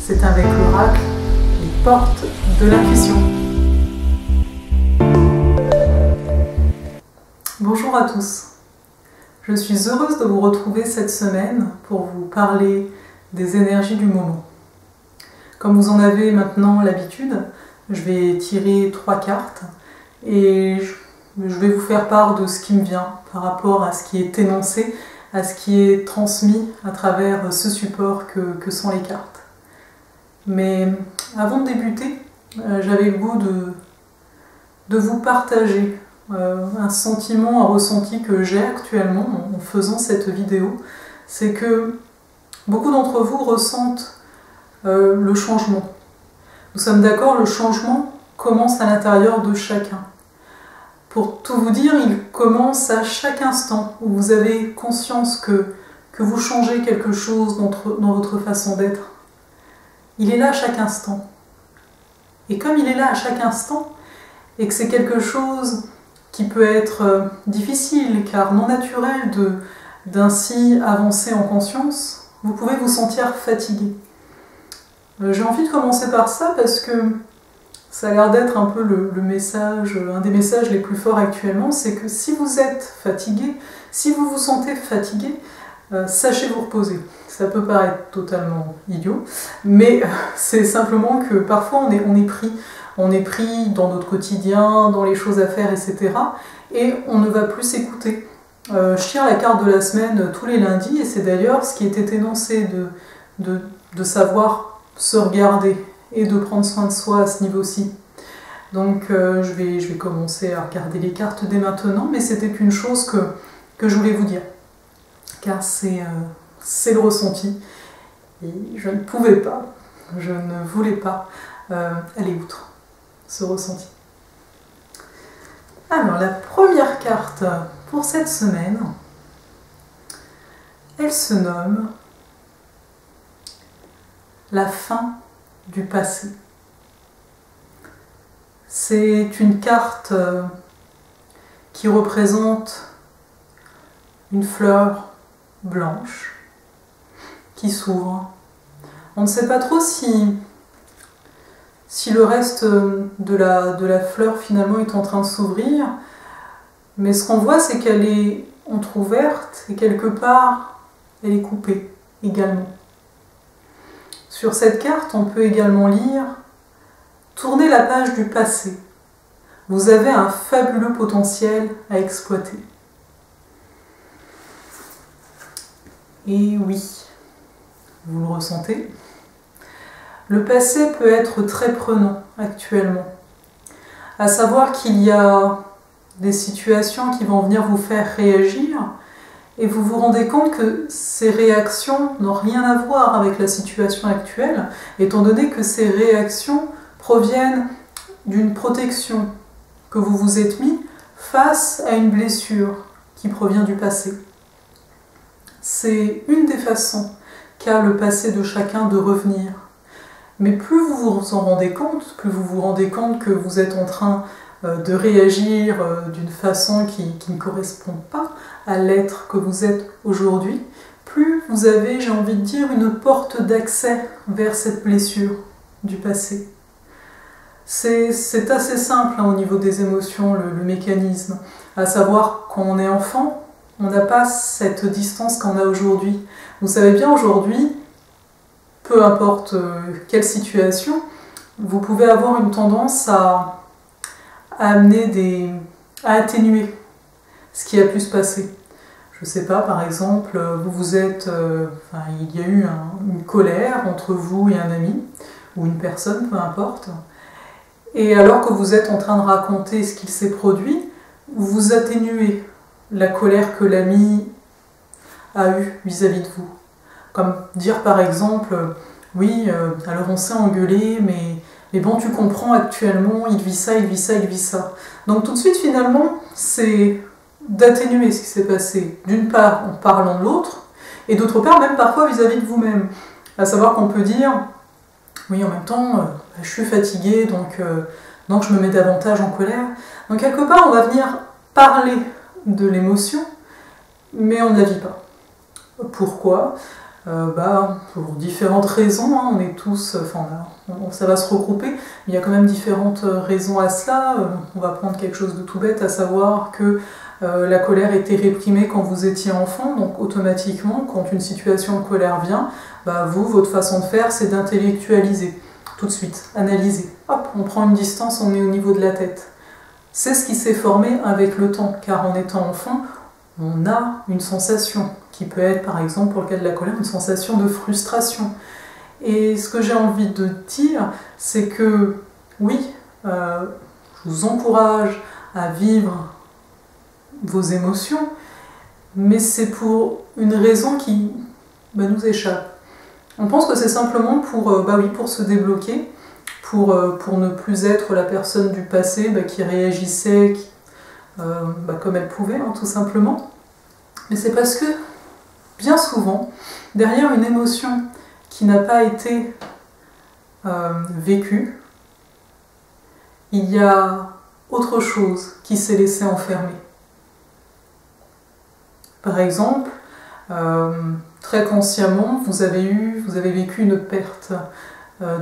C'est avec l'oracle, les portes de l'intuition. Bonjour à tous. Je suis heureuse de vous retrouver cette semaine pour vous parler des énergies du moment. Comme vous en avez maintenant l'habitude, je vais tirer 3 cartes et je vais vous faire part de ce qui me vient par rapport à ce qui est énoncé, à ce qui est transmis à travers ce support que sont les cartes. Mais avant de débuter, j'avais le goût de vous partager un sentiment, un ressenti que j'ai actuellement en faisant cette vidéo. C'est que beaucoup d'entre vous ressentent le changement. Nous sommes d'accord, le changement commence à l'intérieur de chacun. Pour tout vous dire, il commence à chaque instant où vous avez conscience que vous changez quelque chose dans votre façon d'être. Il est là à chaque instant. Et comme il est là à chaque instant, et que c'est quelque chose qui peut être difficile, car non naturel d'ainsi avancer en conscience, vous pouvez vous sentir fatigué. J'ai envie de commencer par ça parce que ça a l'air d'être un peu le message, un des messages les plus forts actuellement, c'est que si vous êtes fatigué, si vous vous sentez fatigué, sachez vous reposer. Ça peut paraître totalement idiot, mais c'est simplement que parfois on est pris dans notre quotidien, dans les choses à faire, etc. Et on ne va plus s'écouter. Je tire la carte de la semaine tous les lundis, et c'est d'ailleurs ce qui était énoncé de savoir se regarder et de prendre soin de soi à ce niveau-ci. Donc je vais commencer à regarder les cartes dès maintenant, mais c'était une chose que je voulais vous dire. Car c'est le ressenti. Et je ne pouvais pas, je ne voulais pas aller outre ce ressenti. Alors, la première carte pour cette semaine, elle se nomme la fin du passé. C'est une carte qui représente une fleur blanche qui s'ouvre. On ne sait pas trop si le reste de la fleur finalement est en train de s'ouvrir, mais ce qu'on voit, c'est qu'elle est entrouverte et quelque part elle est coupée également. Sur cette carte, on peut également lire « Tournez la page du passé. Vous avez un fabuleux potentiel à exploiter. » Et oui, vous le ressentez. Le passé peut être très prenant actuellement. À savoir qu'il y a des situations qui vont venir vous faire réagir et vous vous rendez compte que ces réactions n'ont rien à voir avec la situation actuelle, étant donné que ces réactions proviennent d'une protection que vous vous êtes mis face à une blessure qui provient du passé. C'est une des façons qu'a le passé de chacun de revenir. Mais plus vous vous en rendez compte, plus vous vous rendez compte que vous êtes en train de réagir d'une façon qui ne correspond pas à l'être que vous êtes aujourd'hui, plus vous avez, j'ai envie de dire, une porte d'accès vers cette blessure du passé. C'est assez simple au niveau des émotions, le mécanisme. À savoir, quand on est enfant, on n'a pas cette distance qu'on a aujourd'hui. Vous savez bien, aujourd'hui, peu importe quelle situation, vous pouvez avoir une tendance à atténuer ce qui a pu se passer. Je ne sais pas, par exemple, il y a eu une colère entre vous et un ami, ou une personne, peu importe, et alors que vous êtes en train de raconter ce qu'il s'est produit, vous atténuez la colère que l'ami a eue vis-à-vis de vous. Comme dire par exemple, oui, alors on s'est engueulé, mais bon, tu comprends, actuellement, il vit ça, il vit ça, il vit ça. Donc tout de suite, finalement, c'est d'atténuer ce qui s'est passé, d'une part en parlant de l'autre, et d'autre part, même parfois vis-à-vis de vous-même. À savoir qu'on peut dire, oui, en même temps, je suis fatiguée, donc je me mets davantage en colère. Donc quelque part, on va venir parler de l'émotion, mais on ne la vit pas. Pourquoi ? pour différentes raisons, hein, on est tous, ça va se regrouper, mais il y a quand même différentes raisons à cela. On va prendre quelque chose de tout bête, à savoir que la colère était réprimée quand vous étiez enfant, donc automatiquement, quand une situation de colère vient, votre façon de faire, c'est d'intellectualiser, tout de suite, analyser. Hop, on prend une distance, on est au niveau de la tête. C'est ce qui s'est formé avec le temps, car en étant enfant, on a une sensation, qui peut être, par exemple, pour le cas de la colère, une sensation de frustration. Et ce que j'ai envie de dire, c'est que, oui, je vous encourage à vivre vos émotions, mais c'est pour une raison qui nous échappe. On pense que c'est simplement pour se débloquer, pour ne plus être la personne du passé qui réagissait comme elle pouvait, hein, tout simplement. Mais c'est parce que, bien souvent, derrière une émotion qui n'a pas été vécue, il y a autre chose qui s'est laissé enfermer. Par exemple, très consciemment, vous avez vécu une perte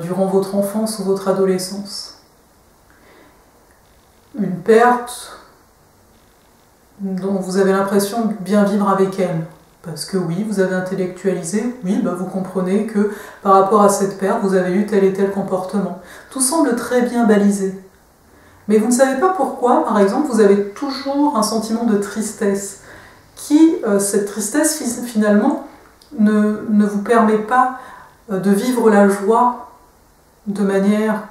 durant votre enfance ou votre adolescence. Une perte dont vous avez l'impression de bien vivre avec elle. Parce que oui, vous avez intellectualisé, oui, vous comprenez que par rapport à cette perte, vous avez eu tel et tel comportement. Tout semble très bien balisé. Mais vous ne savez pas pourquoi, par exemple, vous avez toujours un sentiment de tristesse, cette tristesse, finalement, ne vous permet pas de vivre la joie de manière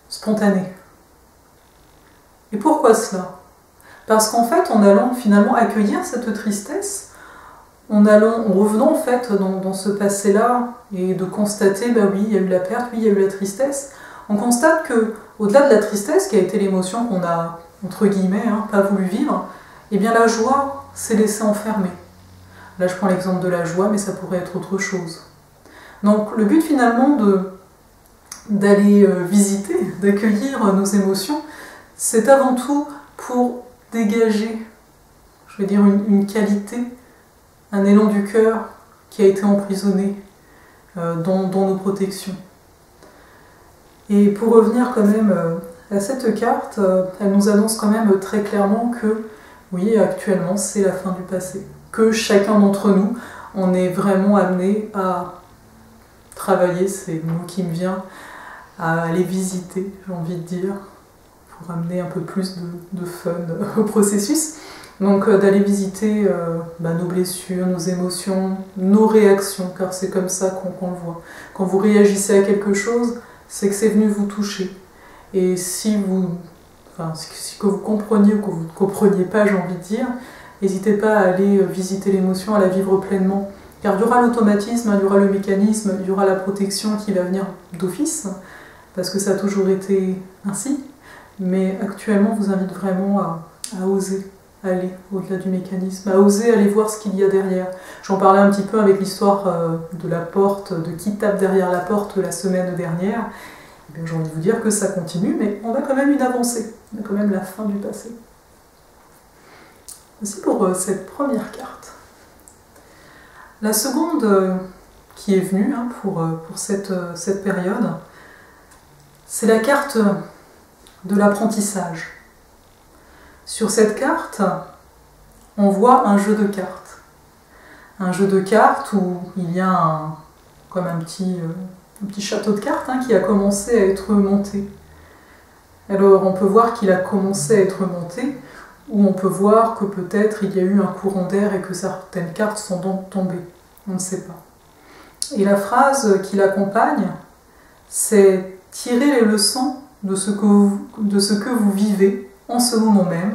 spontanée. Et pourquoi cela ? Parce qu'en fait, en allant finalement accueillir cette tristesse, en revenant en fait dans ce passé-là et de constater, oui, il y a eu la perte, oui, il y a eu la tristesse, on constate que, au-delà de la tristesse, qui a été l'émotion qu'on a, entre guillemets, pas voulu vivre, eh bien la joie s'est laissée enfermer. Là, je prends l'exemple de la joie, mais ça pourrait être autre chose. Donc, le but finalement d'aller visiter, d'accueillir nos émotions, c'est avant tout pour dégager, je veux dire, une qualité, un élan du cœur qui a été emprisonné dans nos protections. Et pour revenir quand même à cette carte, elle nous annonce quand même très clairement que, oui, actuellement, c'est la fin du passé. Que chacun d'entre nous, on est vraiment amené à travailler, c'est le mot qui me vient, à aller visiter, j'ai envie de dire, pour amener un peu plus de fun au processus. Donc d'aller visiter nos blessures, nos émotions, nos réactions, car c'est comme ça qu'on le voit. Quand vous réagissez à quelque chose, c'est que c'est venu vous toucher. Et que vous compreniez ou que vous ne compreniez pas, j'ai envie de dire, n'hésitez pas à aller visiter l'émotion, à la vivre pleinement. Car il y aura l'automatisme, il y aura le mécanisme, il y aura la protection qui va venir d'office, parce que ça a toujours été ainsi. Mais actuellement, je vous invite vraiment à oser aller au-delà du mécanisme, à oser aller voir ce qu'il y a derrière. J'en parlais un petit peu avec l'histoire de la porte, de qui tape derrière la porte la semaine dernière. J'ai envie de vous dire que ça continue, mais on a quand même une avancée. On a quand même la fin du passé. Voici pour cette première carte. La seconde qui est venue pour cette période, c'est la carte de l'apprentissage. Sur cette carte, on voit un jeu de cartes. Un jeu de cartes où il y a comme un petit château de cartes qui a commencé à être monté. Alors on peut voir qu'il a commencé à être monté, ou on peut voir que peut-être il y a eu un courant d'air et que certaines cartes sont donc tombées. On ne sait pas. Et la phrase qui l'accompagne, c'est « Tirez les leçons de ce que vous vivez en ce moment même,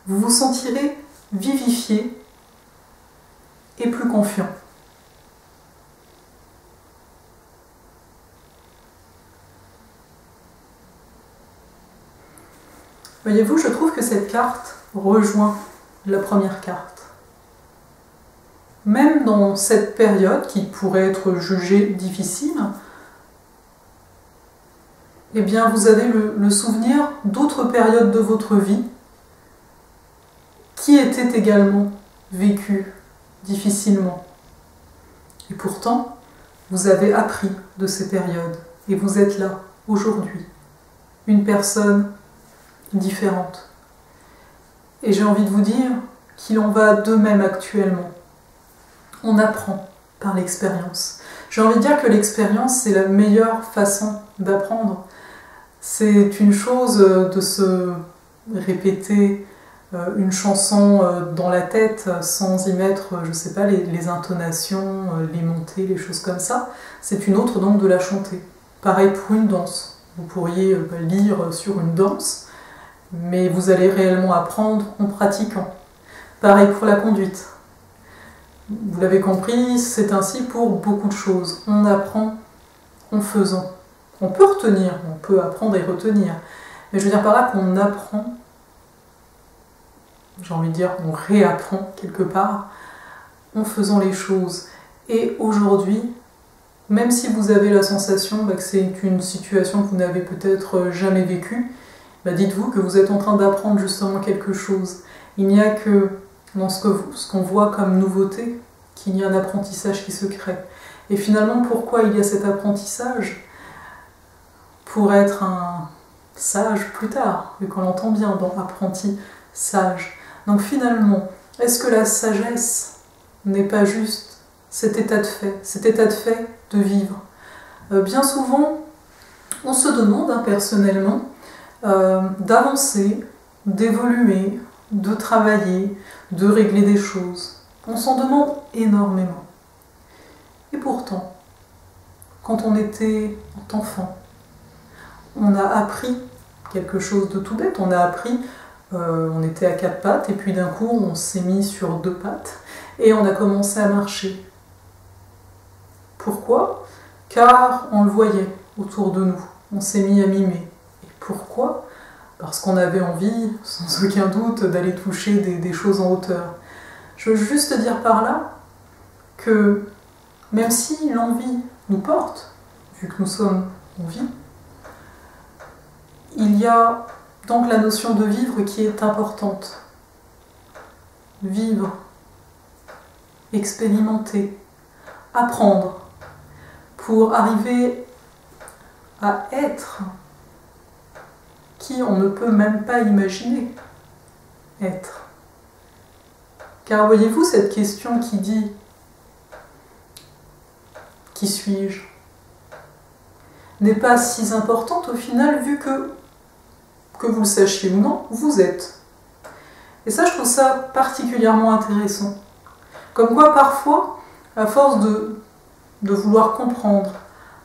vous vous sentirez vivifié et plus confiant. » Voyez-vous, je trouve que cette carte rejoint la première carte. Même dans cette période qui pourrait être jugée difficile, eh bien vous avez le souvenir d'autres périodes de votre vie qui étaient également vécues difficilement, Et pourtant, vous avez appris de ces périodes et vous êtes là, aujourd'hui, une personne différente. Et j'ai envie de vous dire qu'il en va de même actuellement. On apprend par l'expérience. J'ai envie de dire que l'expérience, c'est la meilleure façon d'apprendre. C'est une chose de se répéter une chanson dans la tête sans y mettre, je sais pas, les intonations, les montées, les choses comme ça. C'est une autre donc de la chanter. Pareil pour une danse. Vous pourriez lire sur une danse, mais vous allez réellement apprendre en pratiquant. Pareil pour la conduite. Vous l'avez compris, c'est ainsi pour beaucoup de choses. On apprend en faisant. On peut retenir, on peut apprendre et retenir. Mais je veux dire par là qu'on apprend, j'ai envie de dire on réapprend quelque part, en faisant les choses. Et aujourd'hui, même si vous avez la sensation que c'est une situation que vous n'avez peut-être jamais vécue, dites-vous que vous êtes en train d'apprendre justement quelque chose. Il n'y a que dans ce qu'on voit comme nouveauté qu'il y a un apprentissage qui se crée. Et finalement, pourquoi il y a cet apprentissage? Pour être un sage plus tard, vu qu'on l'entend bien dans apprenti sage. Donc finalement, est-ce que la sagesse n'est pas juste cet état de fait de vivre? Bien souvent, on se demande personnellement d'avancer, d'évoluer, de travailler, de régler des choses. On s'en demande énormément. Et pourtant, quand on était enfant, on a appris quelque chose de tout bête. On a appris, on était à 4 pattes, et puis d'un coup, on s'est mis sur 2 pattes, et on a commencé à marcher. Pourquoi? Car on le voyait autour de nous. On s'est mis à mimer. Et pourquoi? Parce qu'on avait envie, sans aucun doute, d'aller toucher des choses en hauteur. Je veux juste dire par là que même si l'envie nous porte, vu que nous sommes en vie, il y a donc la notion de vivre qui est importante. Vivre, expérimenter, apprendre, pour arriver à être qui on ne peut même pas imaginer être. Car voyez-vous, cette question qui dit « Qui suis-je » n'est pas si importante au final, vu que vous le sachiez ou non, vous êtes. Et ça, je trouve ça particulièrement intéressant. Comme quoi, parfois, à force de vouloir comprendre,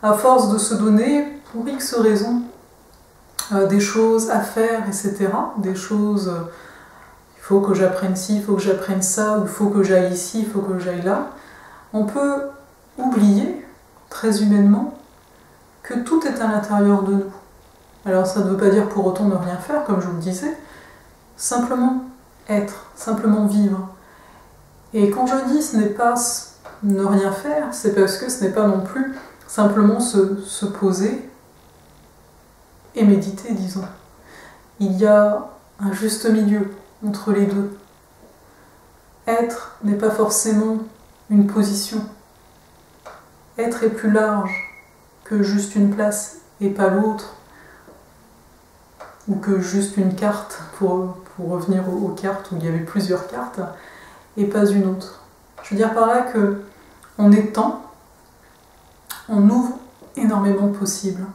à force de se donner, pour X raisons, des choses à faire, etc., des choses... il faut que j'apprenne ci, il faut que j'apprenne ça, ou il faut que j'aille ici, il faut que j'aille là, on peut oublier, très humainement, que tout est à l'intérieur de nous. Alors ça ne veut pas dire pour autant ne rien faire, comme je vous le disais, simplement être, simplement vivre. Et quand je dis ce n'est pas ne rien faire, c'est parce que ce n'est pas non plus simplement se poser et méditer, disons. Il y a un juste milieu entre les deux. Être n'est pas forcément une position. Être est plus large que juste une place et pas l'autre, ou que juste une carte, pour revenir aux cartes où il y avait plusieurs cartes, et pas une autre. Je veux dire par là que, en étant, on ouvre énormément de possibles.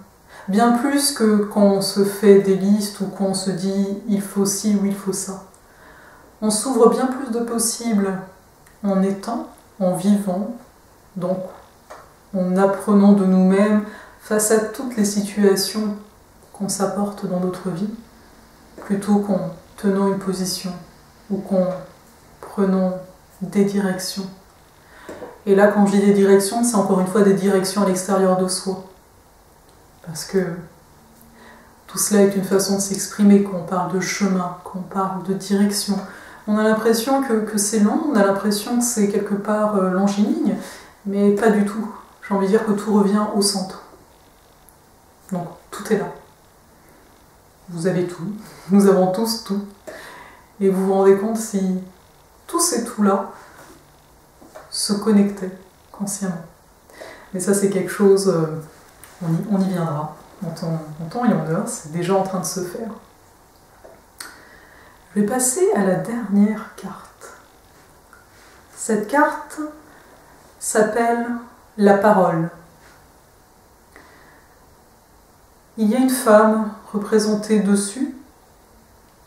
Bien plus que quand on se fait des listes ou qu'on se dit il faut ci ou il faut ça. On s'ouvre bien plus de possibles en étant, en vivant, donc en apprenant de nous-mêmes face à toutes les situations qu'on s'apporte dans notre vie, plutôt qu'en tenant une position ou qu'en prenant des directions. Et là, quand je dis des directions, c'est encore une fois des directions à l'extérieur de soi. Parce que tout cela est une façon de s'exprimer, quand on parle de chemin, quand on parle de direction. On a l'impression que c'est long, on a l'impression que c'est quelque part longiligne, mais pas du tout. J'ai envie de dire que tout revient au centre. Donc, tout est là. Vous avez tout, nous avons tous tout. Et vous vous rendez compte si tous ces tout-là se connectaient, consciemment. Mais ça, c'est quelque chose, on y viendra en temps et en heure, c'est déjà en train de se faire. Je vais passer à la dernière carte. Cette carte s'appelle la parole. Il y a une femme représentée dessus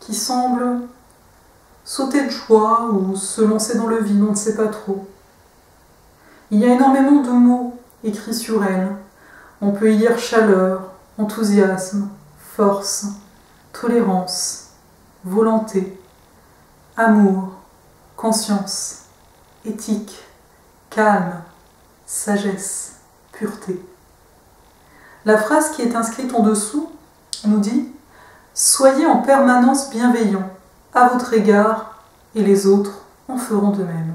qui semble sauter de joie ou se lancer dans le vide, on ne sait pas trop. Il y a énormément de mots écrits sur elle. On peut y lire chaleur, enthousiasme, force, tolérance, volonté, amour, conscience, éthique, calme, sagesse, pureté. La phrase qui est inscrite en dessous nous dit « Soyez en permanence bienveillants à votre égard et les autres en feront de même. »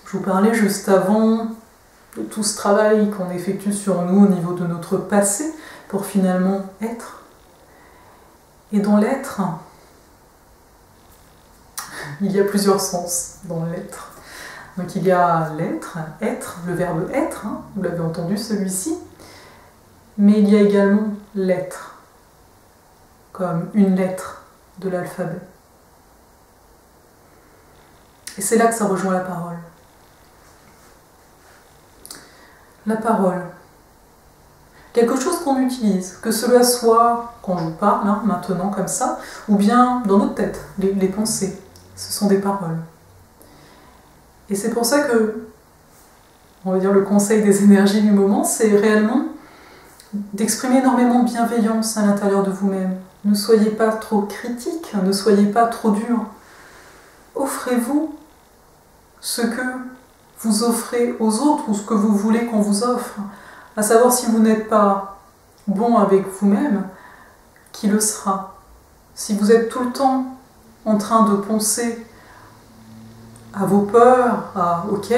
Je vous parlais juste avant de tout ce travail qu'on effectue sur nous au niveau de notre passé pour finalement être. Et dans l'être, il y a plusieurs sens dans l'être. Donc il y a l'être, être, le verbe être, hein, vous l'avez entendu celui-ci, mais il y a également l'être, comme une lettre de l'alphabet. Et c'est là que ça rejoint la parole. La parole. Quelque chose qu'on utilise, que cela soit quand je vous parle, hein, maintenant comme ça, ou bien dans notre tête, les pensées. Ce sont des paroles. Et c'est pour ça que, on va dire, le conseil des énergies du moment, c'est réellement d'exprimer énormément de bienveillance à l'intérieur de vous-même. Ne soyez pas trop critique, ne soyez pas trop dur. Offrez-vous ce que vous offrez aux autres ou ce que vous voulez qu'on vous offre. À savoir, si vous n'êtes pas bon avec vous-même, qui le sera? Si vous êtes tout le temps en train de penser à vos peurs, à ok,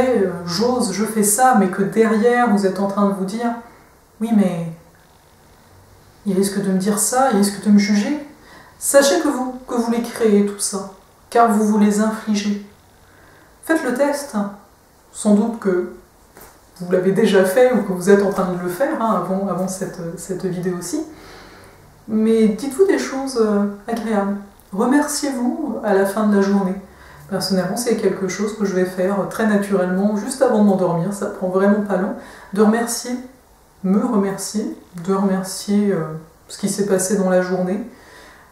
j'ose, je fais ça, mais que derrière vous êtes en train de vous dire oui, mais il risque de me dire ça, il risque de me juger. Sachez que vous les créez tout ça, car vous les infligez. Faites le test. Sans doute que vous l'avez déjà fait ou que vous êtes en train de le faire hein, avant cette vidéo-ci. Mais dites-vous des choses agréables. Remerciez-vous à la fin de la journée. Personnellement, c'est quelque chose que je vais faire très naturellement, juste avant de m'endormir, ça prend vraiment pas long, de remercier, me remercier, de remercier ce qui s'est passé dans la journée,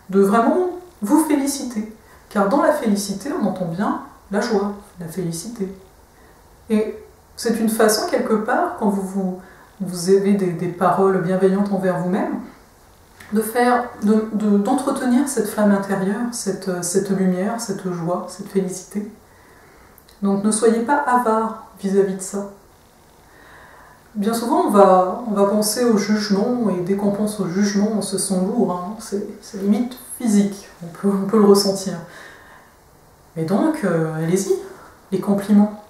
de vraiment vous féliciter. Car dans la félicité, on entend bien la joie, la félicité. Et c'est une façon, quelque part, quand vous avez des paroles bienveillantes envers vous-même, d'entretenir cette flamme intérieure, cette lumière, cette joie, cette félicité. Donc ne soyez pas avare vis-à-vis de ça. Bien souvent, on va penser au jugement, et dès qu'on pense au jugement, on se sent lourd, hein. C'est limite physique, on peut le ressentir. Mais donc, allez-y, les compliments.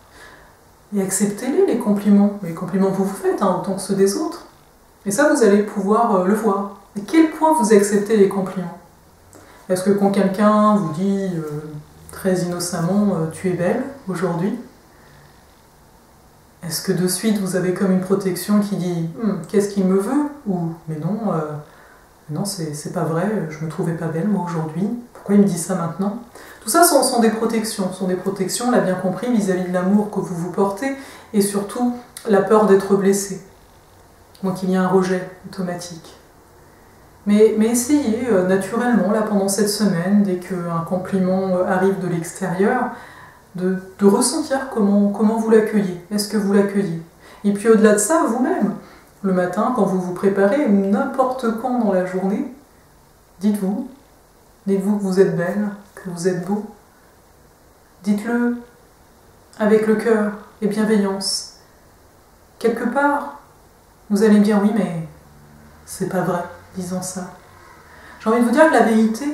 Et acceptez-les, les compliments. Les compliments que vous vous faites, hein, autant que ceux des autres. Et ça, vous allez pouvoir le voir. À quel point vous acceptez les compliments? Est-ce que quand quelqu'un vous dit très innocemment « tu es belle aujourd'hui », est-ce que de suite vous avez comme une protection qui dit « qu'est-ce qu'il me veut ?» ou « mais non, non c'est pas vrai, je me trouvais pas belle moi aujourd'hui, pourquoi il me dit ça maintenant ?» Tout ça sont des protections, on l'a bien compris, vis-à-vis de l'amour que vous vous portez et surtout la peur d'être blessé. Donc il y a un rejet automatique. Mais essayez naturellement, là pendant cette semaine, dès qu'un compliment arrive de l'extérieur, de ressentir comment vous l'accueillez. Est-ce que vous l'accueillez? Et puis au-delà de ça, vous-même, le matin, quand vous vous préparez, ou n'importe quand dans la journée, dites-vous que vous êtes belle, que vous êtes beau. Dites-le avec le cœur et bienveillance. Quelque part, vous allez me dire oui, mais c'est pas vrai, disant ça. J'ai envie de vous dire que la vérité,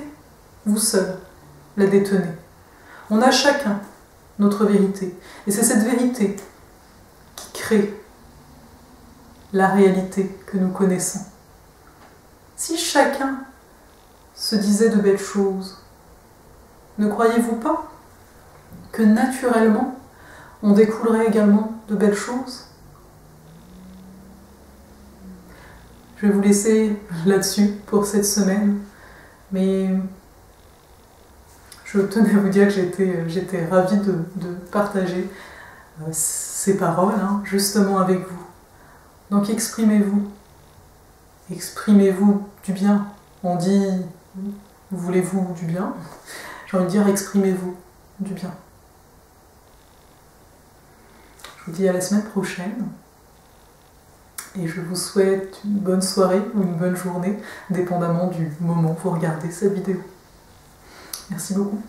vous seul, la détenez. On a chacun notre vérité. Et c'est cette vérité qui crée la réalité que nous connaissons. Si chacun se disait de belles choses, ne croyez-vous pas que naturellement, on découlerait également de belles choses. Je vais vous laisser là-dessus pour cette semaine, mais je tenais à vous dire que j'étais ravie de partager ces paroles, justement avec vous. Donc exprimez-vous du bien. On dit, voulez-vous du bien? J'ai envie de dire, exprimez-vous du bien. Je vous dis à la semaine prochaine. Et je vous souhaite une bonne soirée ou une bonne journée, dépendamment du moment où vous regardez cette vidéo. Merci beaucoup.